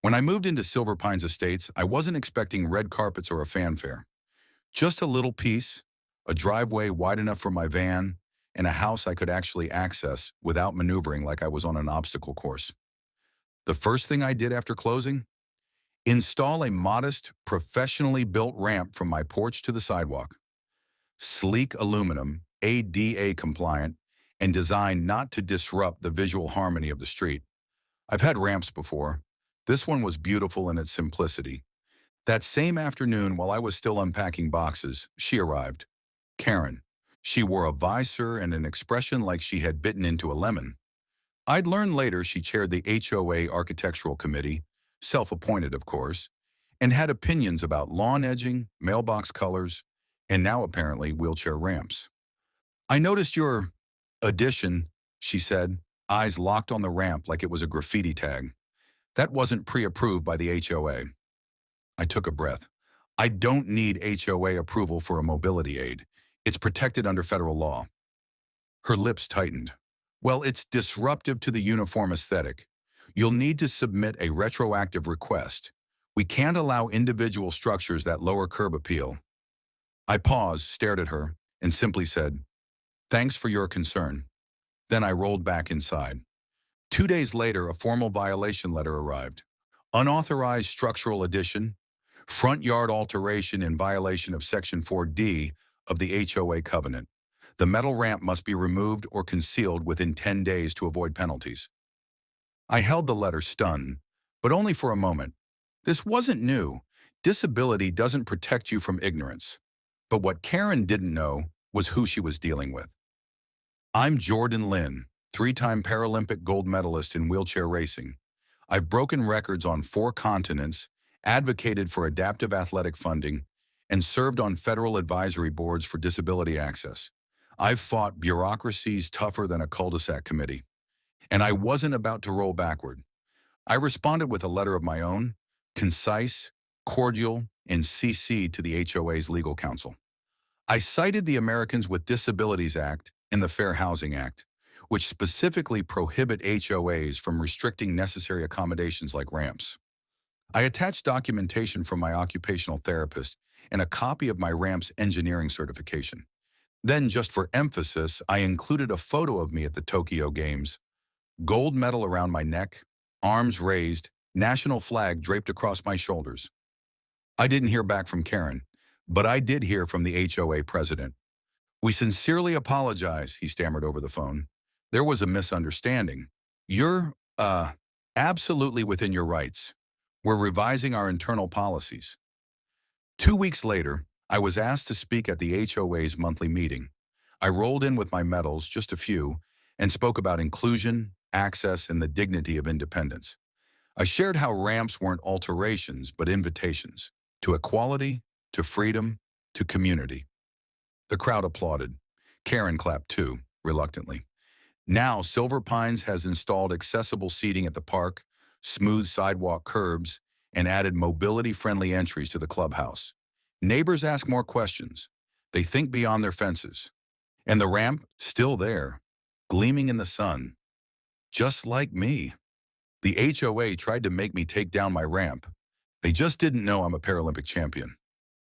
When I moved into Silver Pines Estates, I wasn't expecting red carpets or a fanfare. Just a little piece, a driveway wide enough for my van, and a house I could actually access without maneuvering like I was on an obstacle course. The first thing I did after closing? Install a modest, professionally built ramp from my porch to the sidewalk. Sleek aluminum, ADA compliant, and designed not to disrupt the visual harmony of the street. I've had ramps before. This one was beautiful in its simplicity. That same afternoon, while I was still unpacking boxes, she arrived. Karen. She wore a visor and an expression like she had bitten into a lemon. I'd learned later she chaired the HOA Architectural Committee, self-appointed of course, and had opinions about lawn edging, mailbox colors, and now apparently wheelchair ramps. "I noticed your addition," she said, eyes locked on the ramp like it was a graffiti tag. "That wasn't pre-approved by the HOA. I took a breath. I don't need HOA approval for a mobility aid. It's protected under federal law. Her lips tightened. "Well, it's disruptive to the uniform aesthetic. You'll need to submit a retroactive request. We can't allow individual structures that lower curb appeal." I paused, stared at her, and simply said, "Thanks for your concern." Then I rolled back inside. 2 days later, a formal violation letter arrived. Unauthorized structural addition, front yard alteration in violation of Section 4D of the HOA covenant. The metal ramp must be removed or concealed within 10 days to avoid penalties. I held the letter stunned, but only for a moment. This wasn't new. Disability doesn't protect you from ignorance. But what Karen didn't know was who she was dealing with. I'm Jordan Lynn, 3-time Paralympic gold medalist in wheelchair racing. I've broken records on 4 continents, advocated for adaptive athletic funding, and served on federal advisory boards for disability access. I've fought bureaucracies tougher than a cul-de-sac committee. And I wasn't about to roll backward. I responded with a letter of my own, concise, cordial, and CC'd to the HOA's legal counsel. I cited the Americans with Disabilities Act and the Fair Housing Act, which specifically prohibit HOAs from restricting necessary accommodations like ramps. I attached documentation from my occupational therapist and a copy of my ramp's engineering certification. Then, just for emphasis, I included a photo of me at the Tokyo Games, gold medal around my neck, arms raised, national flag draped across my shoulders. I didn't hear back from Karen, but I did hear from the HOA president. "We sincerely apologize," he stammered over the phone. "There was a misunderstanding. You're, absolutely within your rights. We're revising our internal policies." 2 weeks later, I was asked to speak at the HOA's monthly meeting. I rolled in with my medals, just a few, and spoke about inclusion, access, and the dignity of independence. I shared how ramps weren't alterations, but invitations to equality, to freedom, to community. The crowd applauded. Karen clapped too, reluctantly. Now, Silver Pines has installed accessible seating at the park, smooth sidewalk curbs, and added mobility-friendly entries to the clubhouse. Neighbors ask more questions. They think beyond their fences. And the ramp, still there, gleaming in the sun. Just like me. The HOA tried to make me take down my ramp. They just didn't know I'm a Paralympic champion.